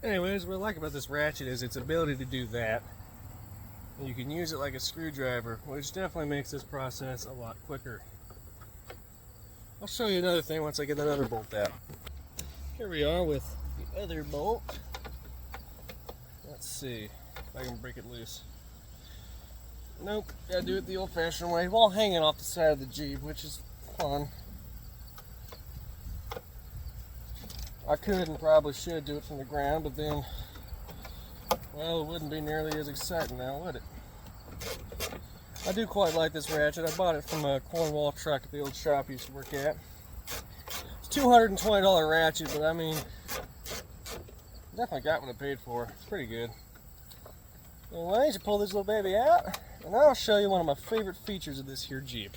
Anyways, what I like about this ratchet is its ability to do that. And you can use it like a screwdriver, which definitely makes this process a lot quicker. I'll show you another thing once I get that other bolt out. Here we are with the other bolt. Let's see if I can break it loose. Nope, gotta do it the old-fashioned way while hanging off the side of the Jeep, which is fun. I could and probably should do it from the ground, but then, well, it wouldn't be nearly as exciting now, would it? I do quite like this ratchet. I bought it from a Cornwall truck at the old shop I used to work at. It's a $220 ratchet, but I mean, definitely got what I paid for. It's pretty good. Anyways, you pull this little baby out, and I'll show you one of my favorite features of this here Jeep.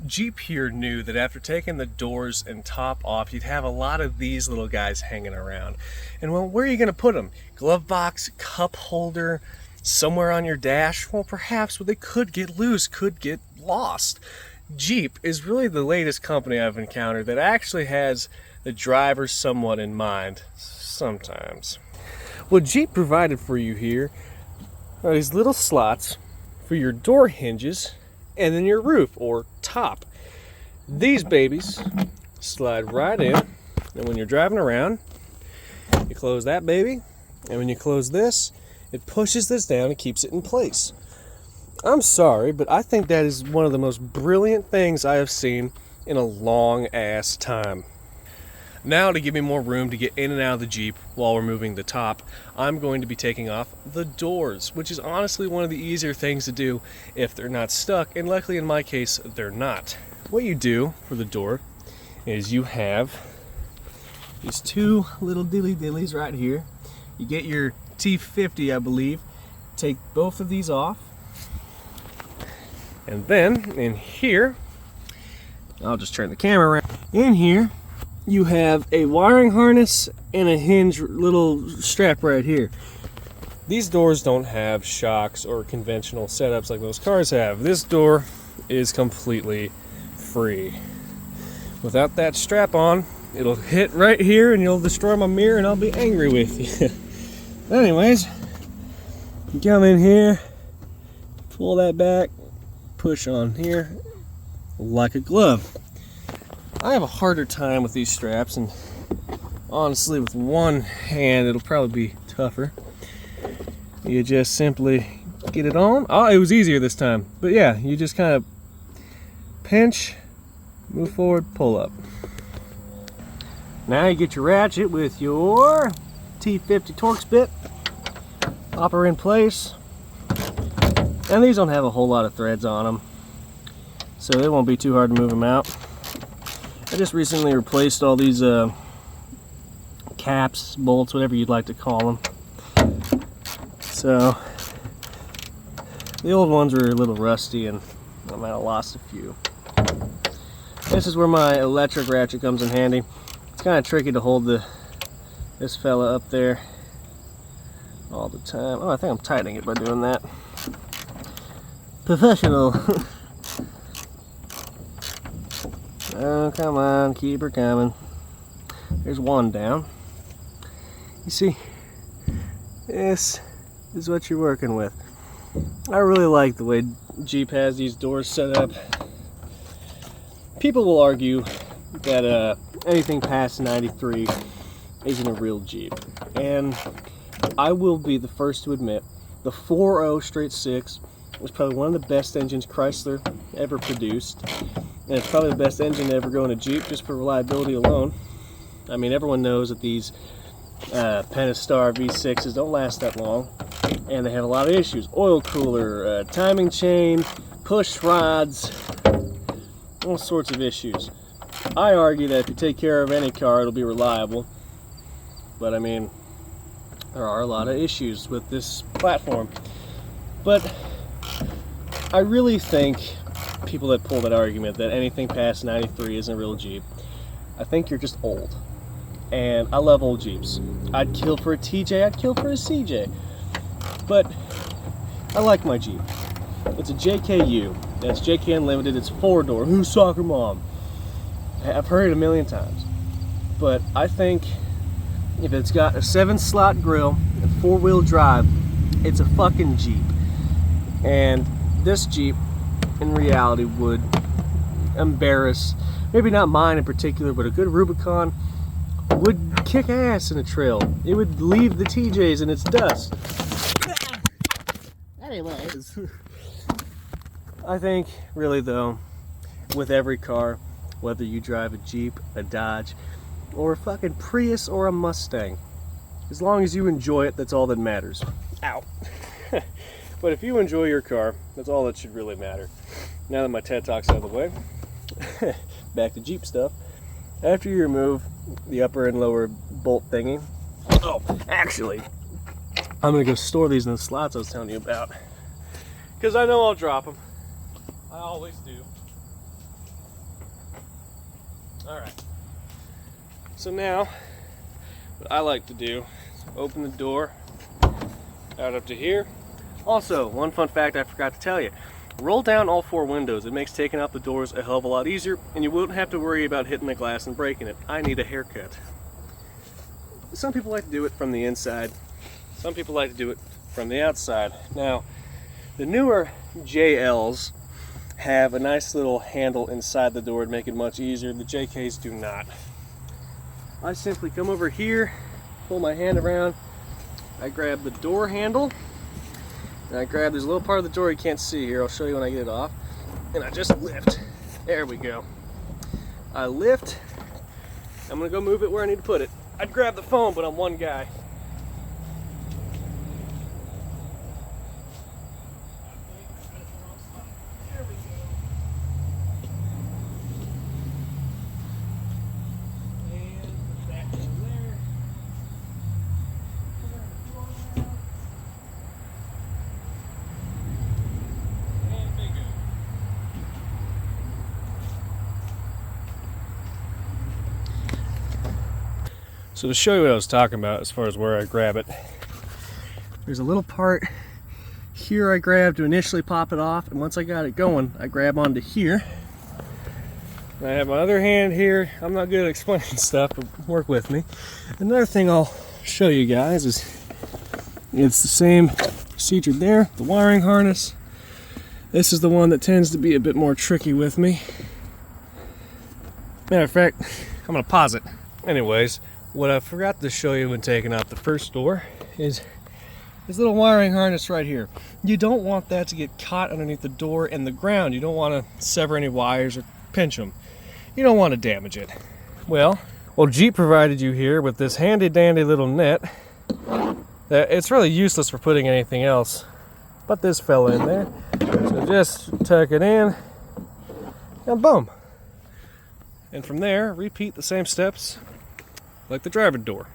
Jeep here knew that after taking the doors and top off, you'd have a lot of these little guys hanging around. And well, where are you going to put them? Glove box, cup holder, somewhere on your dash? Well, perhaps they could get loose, could get lost. Jeep is really the latest company I've encountered that actually has the driver somewhat in mind, sometimes. What Jeep provided for you here are these little slots for your door hinges and then your roof or top. These babies slide right in, and when you're driving around, you close that baby, and when you close this, it pushes this down and keeps it in place. I'm sorry, but I think that is one of the most brilliant things I have seen in a long ass time. Now, to give me more room to get in and out of the Jeep while we're moving the top, I'm going to be taking off the doors, which is honestly one of the easier things to do if they're not stuck, and luckily in my case, they're not. What you do for the door is you have these two little dilly-dillies right here. You get your T50, I believe, take both of these off, and then in here, I'll just turn the camera around. In here, you have a wiring harness and a hinge little strap right here. These doors don't have shocks or conventional setups like those cars have. This door is completely free. Without that strap on, it'll hit right here and you'll destroy my mirror and I'll be angry with you. Anyways, you come in here, pull that back, push on here like a glove. I have a harder time with these straps, and honestly with one hand it'll probably be tougher. You just simply get it on. Oh, it was easier this time, but yeah, you just kind of pinch, move forward, pull up. Now you get your ratchet with your T50 Torx bit, pop her in place, and these don't have a whole lot of threads on them, so it won't be too hard to move them out. I just recently replaced all these caps, bolts, whatever you'd like to call them. So the old ones were a little rusty and I might have lost a few. This is where my electric ratchet comes in handy. It's kind of tricky to hold this fella up there all the time. Oh, I think I'm tightening it by doing that. Professional. Oh, come on, keep her coming. There's one down. You see, this is what you're working with. I really like the way Jeep has these doors set up. People will argue that anything past 93 isn't a real Jeep. And I will be the first to admit, the 4.0 straight 6 was probably one of the best engines Chrysler ever produced. And it's probably the best engine to ever go in a Jeep just for reliability alone. I mean, everyone knows that these Pentastar V6s don't last that long. And they have a lot of issues. Oil cooler, timing chain, push rods, all sorts of issues. I argue that if you take care of any car, it'll be reliable. But I mean, there are a lot of issues with this platform. But I really think people that pull that argument that anything past 93 isn't a real Jeep, I think you're just old. And I love old Jeeps. I'd kill for a TJ, I'd kill for a CJ. But I like my Jeep. It's a JKU. That's JK Unlimited. It's 4-door. Who's soccer mom? I've heard it a million times. But I think if it's got a 7-slot grill and 4-wheel drive, it's a fucking Jeep. And this Jeep, in reality, would embarrass, maybe not mine in particular, but a good Rubicon would kick ass in a trail. It would leave the TJs in its dust. Anyways, I think really though, with every car, whether you drive a Jeep, a Dodge, or a fucking Prius or a Mustang, as long as you enjoy it, that's all that matters. Ow. But if you enjoy your car, that's all that should really matter. Now that my TED Talk's out of the way, back to Jeep stuff. After you remove the upper and lower bolt thingy, oh, actually, I'm gonna go store these in the slots I was telling you about, because I know I'll drop them. I always do. Alright, so now what I like to do is open the door out up to here. Also, one fun fact I forgot to tell you, roll down all 4 windows. It makes taking out the doors a hell of a lot easier, and you won't have to worry about hitting the glass and breaking it. I need a haircut. Some people like to do it from the inside. Some people like to do it from the outside. Now, the newer JLs have a nice little handle inside the door to make it much easier. The JKs do not. I simply come over here, pull my hand around, I grab the door handle, and I grab this little part of the door you can't see here. I'll show you when I get it off. And I just lift. There we go. I lift. I'm gonna go move it where I need to put it. I'd grab the phone, but I'm one guy. There we go. And put that in there. And bingo. So to show you what I was talking about as far as where I grab it, there's a little part here I grab to initially pop it off, and once I got it going, I grab onto here. And I have my other hand here. I'm not good at explaining stuff, but work with me. Another thing I'll show you guys is it's the same procedure there, the wiring harness. This is the one that tends to be a bit more tricky with me. Matter of fact, I'm gonna pause it. Anyways, what I forgot to show you when taking out the first door is this little wiring harness right here. You don't want that to get caught underneath the door and the ground. You don't want to sever any wires or pinch them. You don't want to damage it. Well, Jeep provided you here with this handy dandy little net that it's really useless for putting anything else but this fella in there. So just tuck it in and boom. And from there, repeat the same steps like the driver door.